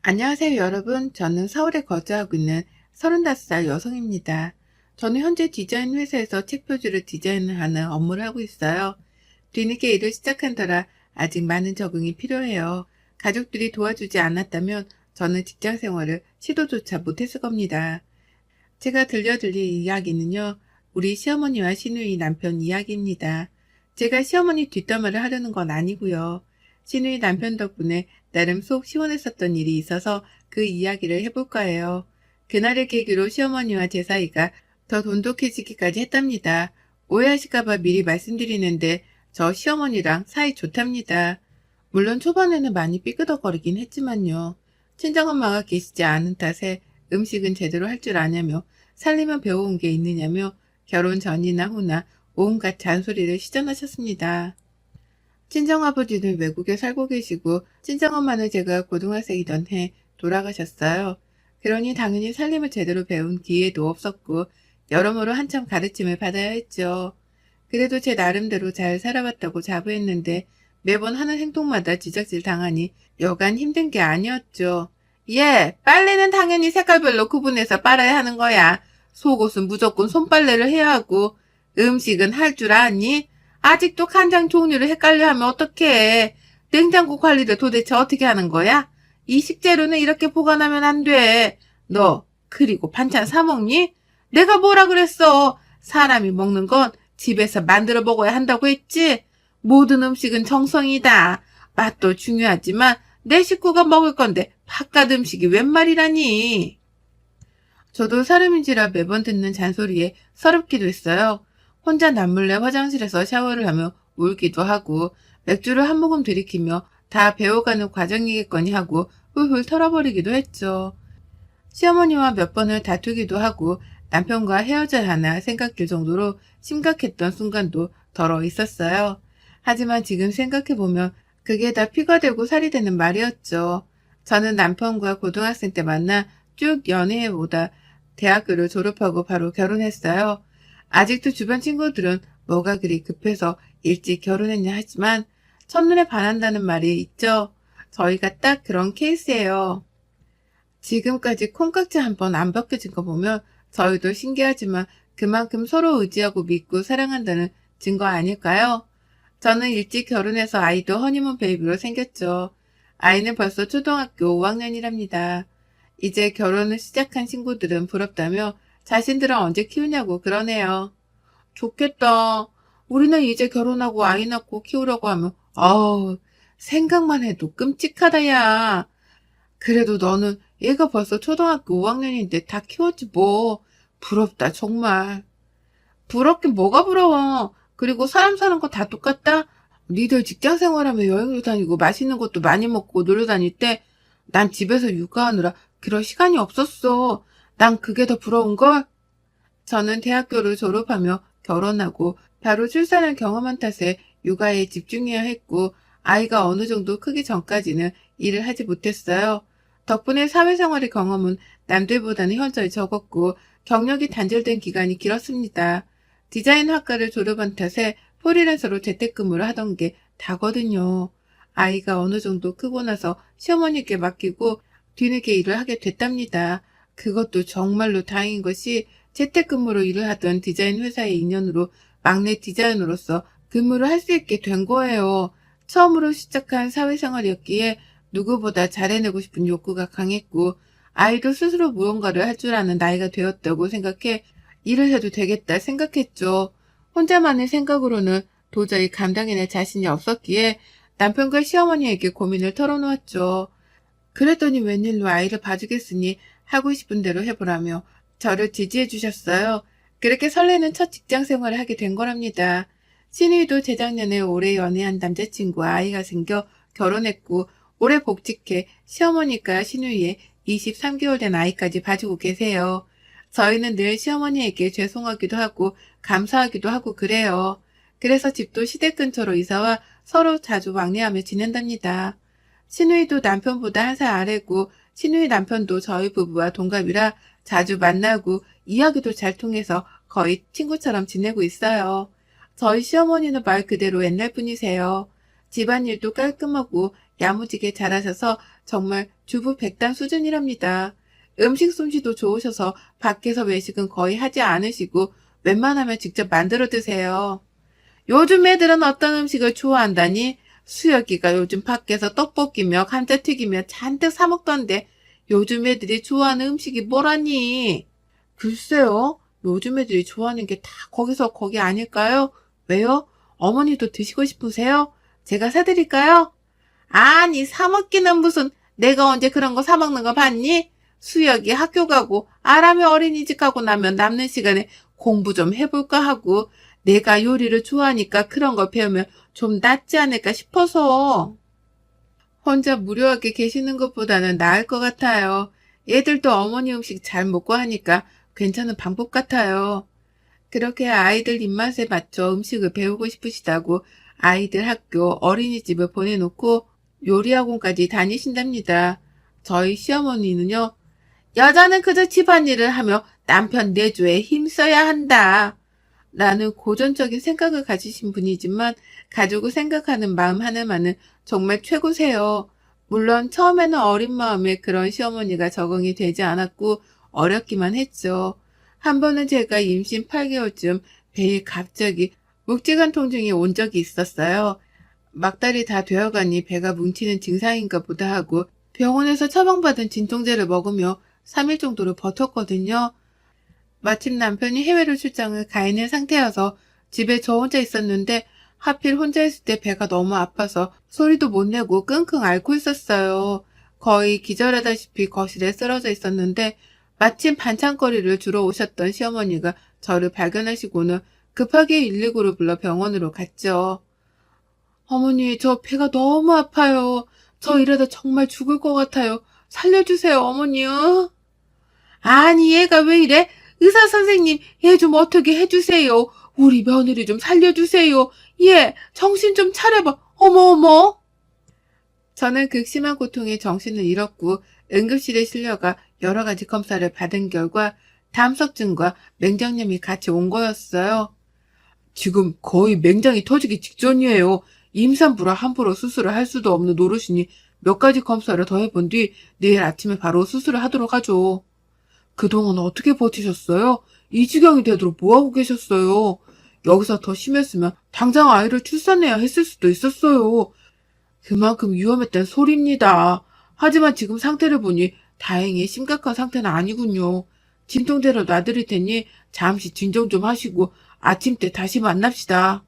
안녕하세요, 여러분. 저는 서울에 거주하고 있는 35살 여성입니다. 저는 현재 디자인 회사에서 책 표지를 디자인하는 업무를 하고 있어요. 뒤늦게 일을 시작한 터라 아직 많은 적응이 필요해요. 가족들이 도와주지 않았다면 저는 직장 생활을 시도조차 못했을 겁니다. 제가 들려드릴 이야기는요, 우리 시어머니와 시누이 남편 이야기입니다. 제가 시어머니 뒷담화를 하려는 건 아니고요. 시누이 남편 덕분에 나름 속 시원했었던 일이 있어서 그 이야기를 해볼까 해요. 그날을 계기로 시어머니와 제 사이가 더 돈독해지기까지 했답니다. 오해하실까봐 미리 말씀드리는데 저 시어머니랑 사이 좋답니다. 물론 초반에는 많이 삐끄덕거리긴 했지만요. 친정엄마가 계시지 않은 탓에 음식은 제대로 할 줄 아냐며 살림은 배워온 게 있느냐며 결혼 전이나 후나 온갖 잔소리를 시전하셨습니다. 친정아버지는 외국에 살고 계시고 친정엄마는 제가 고등학생이던 해 돌아가셨어요. 그러니 당연히 살림을 제대로 배운 기회도 없었고 여러모로 한참 가르침을 받아야 했죠. 그래도 제 나름대로 잘 살아왔다고 자부했는데 매번 하는 행동마다 지적질 당하니 여간 힘든 게 아니었죠. 예, 빨래는 당연히 색깔별로 구분해서 빨아야 하는 거야. 속옷은 무조건 손빨래를 해야 하고 음식은 할 줄 아니? 아직도 간장 종류를 헷갈려 하면 어떡해. 냉장고 관리를 도대체 어떻게 하는 거야? 이 식재료는 이렇게 보관하면 안 돼. 너 그리고 반찬 사 먹니? 내가 뭐라 그랬어. 사람이 먹는 건 집에서 만들어 먹어야 한다고 했지? 모든 음식은 정성이다. 맛도 중요하지만 내 식구가 먹을 건데 바깥 음식이 웬 말이라니. 저도 사람인지라 매번 듣는 잔소리에 서럽기도 했어요. 혼자 남몰래 화장실에서 샤워를 하며 울기도 하고 맥주를 한 모금 들이키며 다 배워가는 과정이겠거니 하고 훌훌 털어버리기도 했죠. 시어머니와 몇 번을 다투기도 하고 남편과 헤어져야 하나 생각될 정도로 심각했던 순간도 덜어 있었어요. 하지만 지금 생각해보면 그게 다 피가 되고 살이 되는 말이었죠. 저는 남편과 고등학생 때 만나 쭉 연애해보다 대학교를 졸업하고 바로 결혼했어요. 아직도 주변 친구들은 뭐가 그리 급해서 일찍 결혼했냐 하지만 첫눈에 반한다는 말이 있죠. 저희가 딱 그런 케이스예요. 지금까지 콩깍지 한 번 안 벗겨진 거 보면 저희도 신기하지만 그만큼 서로 의지하고 믿고 사랑한다는 증거 아닐까요? 저는 일찍 결혼해서 아이도 허니문 베이비로 생겼죠. 아이는 벌써 초등학교 5학년이랍니다. 이제 결혼을 시작한 친구들은 부럽다며 자신들은 언제 키우냐고 그러네요. 좋겠다. 우리는 이제 결혼하고 아이 낳고 키우려고 하면 아우 생각만 해도 끔찍하다 야. 그래도 너는 얘가 벌써 초등학교 5학년인데 다 키웠지 뭐. 부럽다 정말. 부럽긴 뭐가 부러워. 그리고 사람 사는 거 다 똑같다? 니들 직장 생활하며 여행도 다니고 맛있는 것도 많이 먹고 놀러 다닐 때 난 집에서 육아하느라 그럴 시간이 없었어. 난 그게 더 부러운걸? 저는 대학교를 졸업하며 결혼하고 바로 출산을 경험한 탓에 육아에 집중해야 했고 아이가 어느 정도 크기 전까지는 일을 하지 못했어요. 덕분에 사회생활의 경험은 남들보다는 현저히 적었고 경력이 단절된 기간이 길었습니다. 디자인 학과를 졸업한 탓에 프리랜서로 재택근무를 하던 게 다거든요. 아이가 어느 정도 크고 나서 시어머니께 맡기고 뒤늦게 일을 하게 됐답니다. 그것도 정말로 다행인 것이 재택근무로 일을 하던 디자인 회사의 인연으로 막내 디자이너로서 근무를 할 수 있게 된 거예요. 처음으로 시작한 사회생활이었기에 누구보다 잘해내고 싶은 욕구가 강했고 아이도 스스로 무언가를 할 줄 아는 나이가 되었다고 생각해 일을 해도 되겠다 생각했죠. 혼자만의 생각으로는 도저히 감당해낼 자신이 없었기에 남편과 시어머니에게 고민을 털어놓았죠. 그랬더니 웬일로 아이를 봐주겠으니 하고 싶은 대로 해보라며 저를 지지해 주셨어요. 그렇게 설레는 첫 직장 생활을 하게 된 거랍니다. 신우이도 재작년에 오래 연애한 남자친구와 아이가 생겨 결혼했고 올해 복직해 시어머니가 신우이의 23개월 된 아이까지 봐주고 계세요. 저희는 늘 시어머니에게 죄송하기도 하고 감사하기도 하고 그래요. 그래서 집도 시댁 근처로 이사와 서로 자주 왕래하며 지낸답니다. 신우이도 남편보다 한 살 아래고 신우이 남편도 저희 부부와 동갑이라 자주 만나고 이야기도 잘 통해서 거의 친구처럼 지내고 있어요. 저희 시어머니는 말 그대로 옛날 분이세요. 집안일도 깔끔하고 야무지게 잘하셔서 정말 주부 백단 수준이랍니다. 음식 솜씨도 좋으셔서 밖에서 외식은 거의 하지 않으시고 웬만하면 직접 만들어 드세요. 요즘 애들은 어떤 음식을 좋아한다니? 수혁이가 요즘 밖에서 떡볶이며 감자튀기며 잔뜩 사 먹던데 요즘 애들이 좋아하는 음식이 뭐라니? 글쎄요. 요즘 애들이 좋아하는 게 다 거기서 거기 아닐까요? 왜요? 어머니도 드시고 싶으세요? 제가 사드릴까요? 아니, 사 먹기는 무슨, 내가 언제 그런 거 사 먹는 거 봤니? 수혁이 학교 가고 아람이 어린이집 가고 나면 남는 시간에 공부 좀 해볼까 하고 내가 요리를 좋아하니까 그런 거 배우면 좀 낫지 않을까 싶어서. 혼자 무료하게 계시는 것보다는 나을 것 같아요. 얘들도 어머니 음식 잘 먹고 하니까 괜찮은 방법 같아요. 그렇게 아이들 입맛에 맞춰 음식을 배우고 싶으시다고 아이들 학교 어린이집을 보내놓고 요리학원까지 다니신답니다. 저희 시어머니는요, 여자는 그저 집안일을 하며 남편 내조에 힘써야 한다. 라는 고전적인 생각을 가지신 분이지만 가족을 생각하는 마음 하나만은 정말 최고세요. 물론 처음에는 어린 마음에 그런 시어머니가 적응이 되지 않았고 어렵기만 했죠. 한 번은 제가 임신 8개월쯤 배에 갑자기 묵직한 통증이 온 적이 있었어요. 막달이 다 되어가니 배가 뭉치는 증상인가 보다 하고 병원에서 처방받은 진통제를 먹으며 3일 정도를 버텼거든요. 마침 남편이 해외로 출장을 가 있는 상태여서 집에 저 혼자 있었는데 하필 혼자 있을 때 배가 너무 아파서 소리도 못 내고 끙끙 앓고 있었어요. 거의 기절하다시피 거실에 쓰러져 있었는데 마침 반찬거리를 주러 오셨던 시어머니가 저를 발견하시고는 급하게 119를 불러 병원으로 갔죠. 어머니, 저 배가 너무 아파요. 저 이러다 정말 죽을 것 같아요. 살려주세요, 어머니요. 아니, 얘가 왜 이래? 의사 선생님, 얘 좀 어떻게 해주세요. 우리 며느리 좀 살려주세요. 얘, 정신 좀 차려봐. 어머, 어머. 저는 극심한 고통에 정신을 잃었고 응급실에 실려가 여러 가지 검사를 받은 결과 담석증과 맹장염이 같이 온 거였어요. 지금 거의 맹장이 터지기 직전이에요. 임산부라 함부로 수술을 할 수도 없는 노릇이니 몇 가지 검사를 더 해본 뒤 내일 아침에 바로 수술을 하도록 하죠. 그동안 어떻게 버티셨어요? 이 지경이 되도록 뭐하고 계셨어요? 여기서 더 심했으면 당장 아이를 출산해야 했을 수도 있었어요. 그만큼 위험했단 소리입니다. 하지만 지금 상태를 보니 다행히 심각한 상태는 아니군요. 진통제로 놔드릴 테니 잠시 진정 좀 하시고 아침 때 다시 만납시다.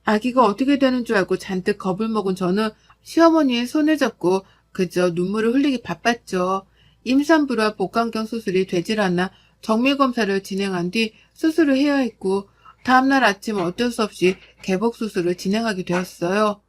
아기가 어떻게 되는 줄 알고 잔뜩 겁을 먹은 저는 시어머니의 손을 잡고 그저 눈물을 흘리기 바빴죠. 임산부라 복강경 수술이 되질 않아 정밀검사를 진행한 뒤 수술을 해야 했고 다음날 아침 어쩔 수 없이 개복 수술을 진행하게 되었어요.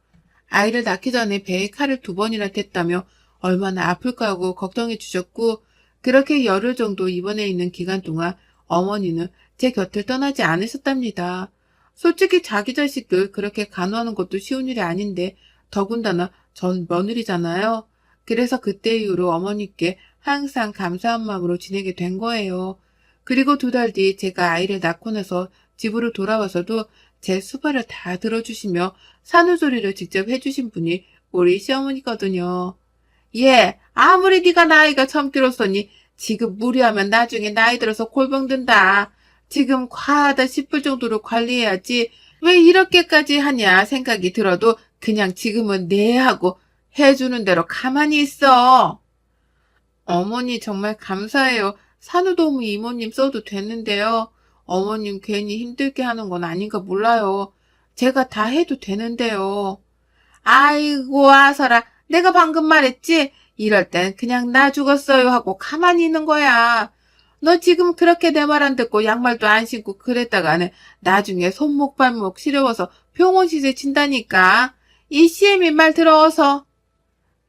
아이를 낳기 전에 배에 칼을 2번이나 댔다며 얼마나 아플까 하고 걱정해 주셨고 그렇게 열흘 정도 입원해 있는 기간 동안 어머니는 제 곁을 떠나지 않으셨답니다. 솔직히 자기 자식을 그렇게 간호하는 것도 쉬운 일이 아닌데 더군다나 전 며느리잖아요. 그래서 그때 이후로 어머니께 항상 감사한 마음으로 지내게 된 거예요. 그리고 2달 뒤 제가 아이를 낳고 나서 집으로 돌아와서도 제 수발을 다 들어주시며 산후조리를 직접 해주신 분이 우리 시어머니거든요. 예, 아무리 네가 나이가 젊기로서니 지금 무리하면 나중에 나이 들어서 골병 든다. 지금 과하다 싶을 정도로 관리해야지 왜 이렇게까지 하냐 생각이 들어도 그냥 지금은 네 하고 해주는 대로 가만히 있어. 어머니 정말 감사해요. 산후도우미 이모님 써도 되는데요. 어머님 괜히 힘들게 하는 건 아닌가 몰라요. 제가 다 해도 되는데요. 아이고 아서라 내가 방금 말했지? 이럴 땐 그냥 나 죽었어요 하고 가만히 있는 거야. 너 지금 그렇게 내 말 안 듣고 양말도 안 신고 그랬다가는 나중에 손목 발목 시려워서 병원 시세 친다니까. 이 CM이 말 들어서.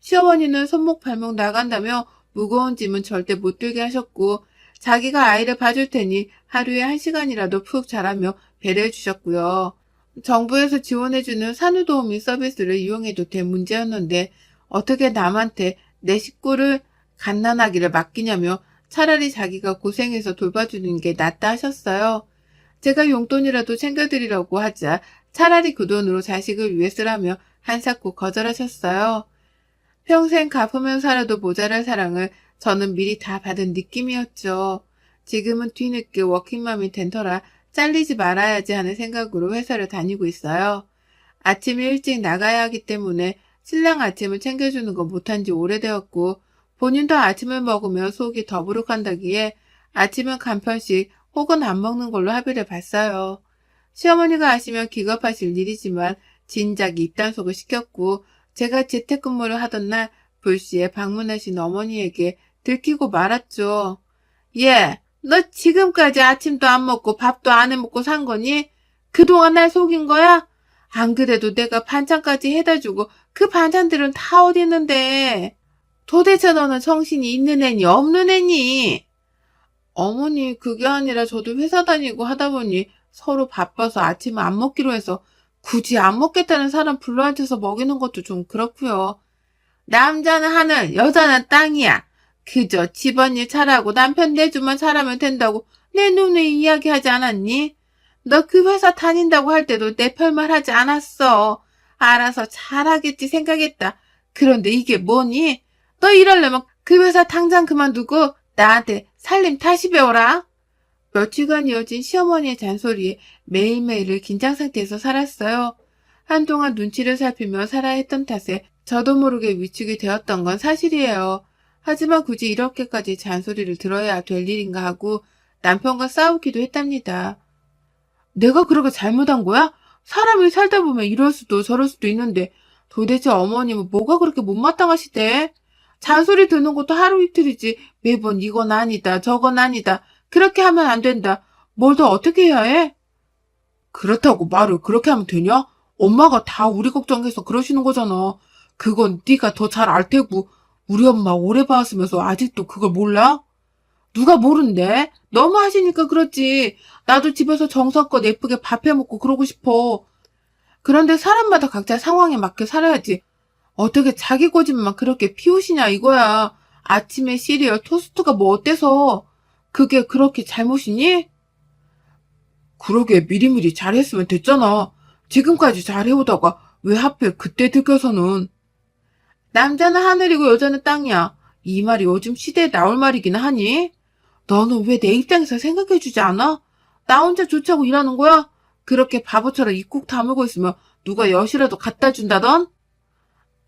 시어머니는 손목 발목 나간다며 무거운 짐은 절대 못 들게 하셨고 자기가 아이를 봐줄 테니 하루에 1시간이라도 푹 자라며 배려해 주셨고요. 정부에서 지원해주는 산후도우미 서비스를 이용해도 될 문제였는데 어떻게 남한테 내 식구를 갓난아기를 맡기냐며 차라리 자기가 고생해서 돌봐주는 게 낫다 하셨어요. 제가 용돈이라도 챙겨드리려고 하자 차라리 그 돈으로 자식을 위해 쓰라며 한사코 거절하셨어요. 평생 갚으면 살아도 모자랄 사랑을 저는 미리 다 받은 느낌이었죠. 지금은 뒤늦게 워킹맘이 된 터라 잘리지 말아야지 하는 생각으로 회사를 다니고 있어요. 아침에 일찍 나가야 하기 때문에 신랑 아침을 챙겨주는 거 못한 지 오래되었고, 본인도 아침을 먹으며 속이 더부룩한다기에 아침은 간편식 혹은 안 먹는 걸로 합의를 봤어요. 시어머니가 아시면 기겁하실 일이지만 진작 입단속을 시켰고, 제가 재택근무를 하던 날 불시에 방문하신 어머니에게 들키고 말았죠. 얘, 너 지금까지 아침도 안 먹고 밥도 안 해먹고 산 거니? 그동안 날 속인 거야? 안 그래도 내가 반찬까지 해다 주고 그 반찬들은 다 어디 있는데? 도대체 너는 정신이 있는 애니 없는 애니? 어머니, 그게 아니라 저도 회사 다니고 하다 보니 서로 바빠서 아침을 안 먹기로 해서 굳이 안 먹겠다는 사람 불러앉혀서 먹이는 것도 좀 그렇고요. 남자는 하늘, 여자는 땅이야. 그저 집안일 잘하고 남편 내주만 잘하면 된다고 내 눈에 이야기하지 않았니? 너 그 회사 다닌다고 할 때도 내 별말 하지 않았어. 알아서 잘하겠지 생각했다. 그런데 이게 뭐니? 너 이러려면 그 회사 당장 그만두고 나한테 살림 다시 배워라. 며칠간 이어진 시어머니의 잔소리에 매일매일을 긴장 상태에서 살았어요. 한동안 눈치를 살피며 살아야 했던 탓에 저도 모르게 위축이 되었던 건 사실이에요. 하지만 굳이 이렇게까지 잔소리를 들어야 될 일인가 하고 남편과 싸우기도 했답니다. 내가 그렇게 잘못한 거야? 사람이 살다 보면 이럴 수도 저럴 수도 있는데 도대체 어머님은 뭐가 그렇게 못마땅하시대? 잔소리 듣는 것도 하루 이틀이지 매번 이건 아니다 저건 아니다 그렇게 하면 안 된다. 뭘 더 어떻게 해야 해? 그렇다고 말을 그렇게 하면 되냐? 엄마가 다 우리 걱정해서 그러시는 거잖아. 그건 네가 더 잘 알 테고 우리 엄마 오래 봐왔으면서 아직도 그걸 몰라? 누가 모른대? 너무 하시니까 그렇지. 나도 집에서 정성껏 예쁘게 밥 해먹고 그러고 싶어. 그런데 사람마다 각자 상황에 맞게 살아야지. 어떻게 자기 고집만 그렇게 피우시냐 이거야. 아침에 시리얼 토스트가 뭐 어때서? 그게 그렇게 잘못이니? 그러게 미리미리 잘했으면 됐잖아. 지금까지 잘해오다가 왜 하필 그때 들켜서는. 남자는 하늘이고 여자는 땅이야. 이 말이 요즘 시대에 나올 말이긴 하니? 너는 왜 내 입장에서 생각해주지 않아? 나 혼자 좋자고 일하는 거야? 그렇게 바보처럼 입국 다물고 있으면 누가 엿이라도 갖다 준다던?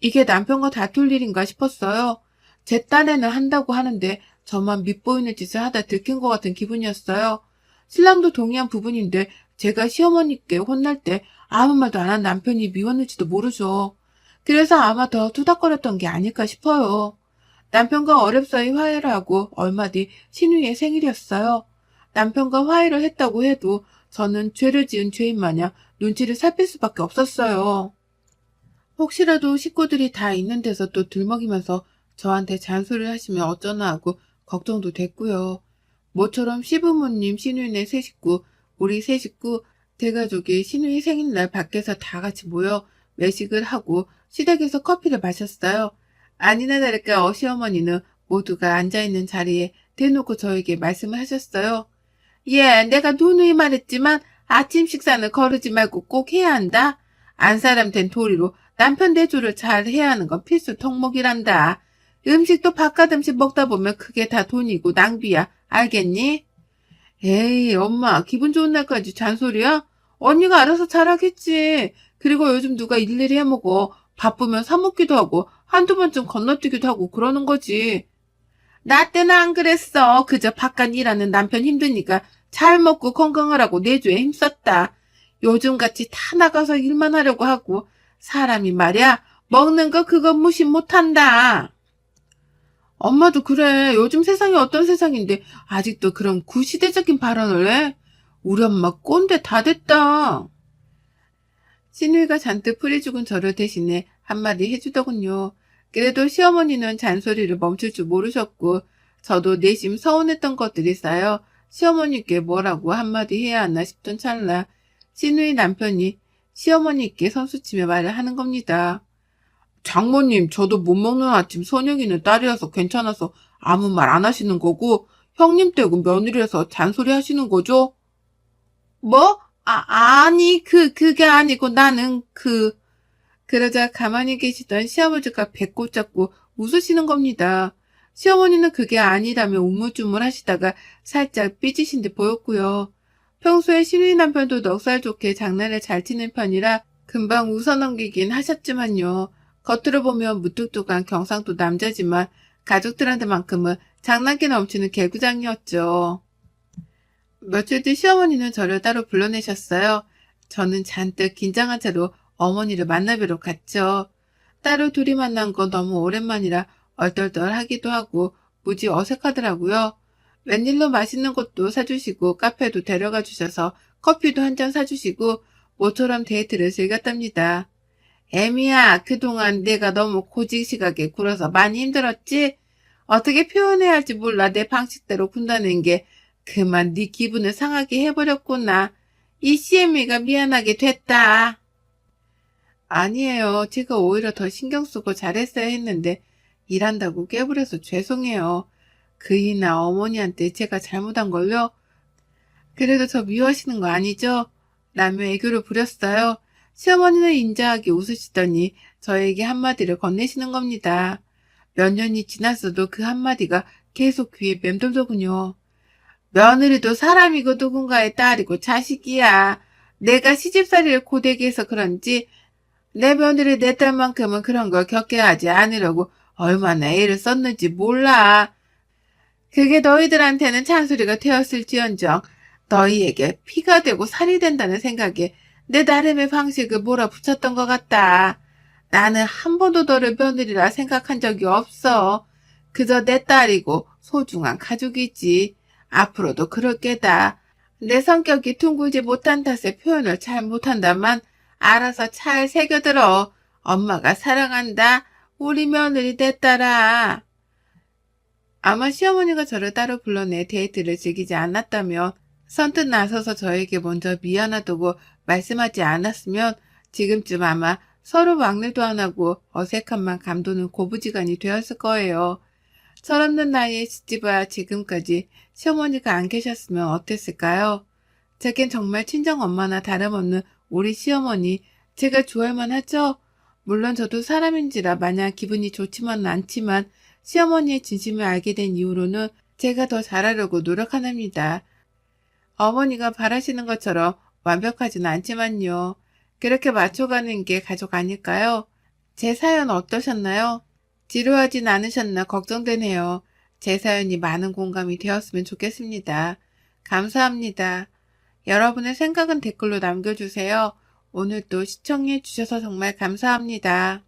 이게 남편과 다툴 일인가 싶었어요. 제 딴에는 한다고 하는데 저만 밉보이는 짓을 하다 들킨 것 같은 기분이었어요. 신랑도 동의한 부분인데 제가 시어머니께 혼날 때 아무 말도 안 한 남편이 미웠는지도 모르죠. 그래서 아마 더 투닥거렸던 게 아닐까 싶어요. 남편과 어렵사이 화해를 하고 얼마 뒤 신우이의 생일이었어요. 남편과 화해를 했다고 해도 저는 죄를 지은 죄인 마냥 눈치를 살필 수밖에 없었어요. 혹시라도 식구들이 다 있는 데서 또 들먹이면서 저한테 잔소리를 하시면 어쩌나 하고 걱정도 됐고요. 모처럼 시부모님, 신우이네 세 식구, 우리 세 식구, 대가족이 신우이 생일날 밖에서 다 같이 모여 외식을 하고 시댁에서 커피를 마셨어요. 아니나 다를까 시어머니는 모두가 앉아있는 자리에 대놓고 저에게 말씀을 하셨어요. 예, 내가 누누이 말했지만 아침 식사는 거르지 말고 꼭 해야 한다. 안 사람 된 도리로 남편 대조를 잘 해야 하는 건 필수 덕목이란다. 음식도 바깥 음식 먹다 보면 그게 다 돈이고 낭비야. 알겠니? 에이, 엄마, 기분 좋은 날까지 잔소리야? 언니가 알아서 잘하겠지. 그리고 요즘 누가 일일이 해먹어. 바쁘면 사먹기도 하고 한두 번쯤 건너뛰기도 하고 그러는 거지. 나 때는 안 그랬어. 그저 바깥 일하는 남편 힘드니까 잘 먹고 건강하라고 내조에 힘썼다. 요즘같이 다 나가서 일만 하려고 하고 사람이 말이야 먹는 거 그거 무시 못한다. 엄마도 그래. 요즘 세상이 어떤 세상인데 아직도 그런 구시대적인 발언을 해? 우리 엄마 꼰대 다 됐다. 신우이가 잔뜩 풀이 죽은 저를 대신해 한마디 해주더군요. 그래도 시어머니는 잔소리를 멈출 줄 모르셨고 저도 내심 서운했던 것들이 쌓여 시어머니께 뭐라고 한마디 해야 하나 싶던 찰나 신우이 남편이 시어머니께 선수치며 말을 하는 겁니다. 장모님, 저도 못 먹는 아침 선영이는 딸이라서 괜찮아서 아무 말 안 하시는 거고 형님 댁은 며느리라서 잔소리 하시는 거죠? 뭐? 아니, 그게 아니고 나는 그러자 가만히 계시던 시아버지가 배꼽 잡고 웃으시는 겁니다. 시어머니는 그게 아니라며 우물쭈물 하시다가 살짝 삐지신 듯 보였고요. 평소에 시누이 남편도 넉살 좋게 장난을 잘 치는 편이라 금방 웃어넘기긴 하셨지만요. 겉으로 보면 무뚝뚝한 경상도 남자지만 가족들한테만큼은 장난기 넘치는 개구장이었죠. 며칠 뒤 시어머니는 저를 따로 불러내셨어요. 저는 잔뜩 긴장한 채로 어머니를 만나뵈러 갔죠. 따로 둘이 만난 건 너무 오랜만이라 얼떨떨하기도 하고 무지 어색하더라고요. 웬일로 맛있는 것도 사주시고 카페도 데려가 주셔서 커피도 한 잔 사주시고 모처럼 데이트를 즐겼답니다. 애미야, 그동안 내가 너무 고지식하게 굴어서 많이 힘들었지? 어떻게 표현해야 할지 몰라 내 방식대로 군다는 게 그만 네 기분을 상하게 해버렸구나. 이 CM이가 미안하게 됐다. 아니에요. 제가 오히려 더 신경 쓰고 잘했어야 했는데 일한다고 깨부려서 죄송해요. 그이나 어머니한테 제가 잘못한 걸요? 그래도 저 미워하시는 거 아니죠? 라며 애교를 부렸어요. 시어머니는 인자하게 웃으시더니 저에게 한마디를 건네시는 겁니다. 몇 년이 지났어도 그 한마디가 계속 귀에 맴돌더군요. 며느리도 사람이고 누군가의 딸이고 자식이야. 내가 시집살이를 고되게 해서 그런지 내 며느리 내 딸만큼은 그런 걸 겪게 하지 않으려고 얼마나 애를 썼는지 몰라. 그게 너희들한테는 잔소리가 되었을지언정 너희에게 피가 되고 살이 된다는 생각에 내 나름의 방식을 몰아붙였던 것 같다. 나는 한 번도 너를 며느리라 생각한 적이 없어. 그저 내 딸이고 소중한 가족이지. 앞으로도 그럴 게다. 내 성격이 둥글지 못한 탓에 표현을 잘 못한다만 알아서 잘 새겨들어. 엄마가 사랑한다. 우리 며느리 내 딸아. 아마 시어머니가 저를 따로 불러내 데이트를 즐기지 않았다면 선뜻 나서서 저에게 먼저 미안하다고 말씀하지 않았으면 지금쯤 아마 서로 막내도 안 하고 어색함만 감도는 고부지간이 되었을 거예요. 철없는 나이에 시집와 지금까지 시어머니가 안 계셨으면 어땠을까요? 제겐 정말 친정엄마나 다름없는 우리 시어머니, 제가 좋아할 만하죠? 물론 저도 사람인지라 마냥 기분이 좋지만은 않지만 시어머니의 진심을 알게 된 이후로는 제가 더 잘하려고 노력하답니다. 어머니가 바라시는 것처럼 완벽하진 않지만요. 그렇게 맞춰가는 게 가족 아닐까요? 제 사연 어떠셨나요? 지루하진 않으셨나 걱정되네요. 제 사연이 많은 공감이 되었으면 좋겠습니다. 감사합니다. 여러분의 생각은 댓글로 남겨주세요. 오늘도 시청해 주셔서 정말 감사합니다.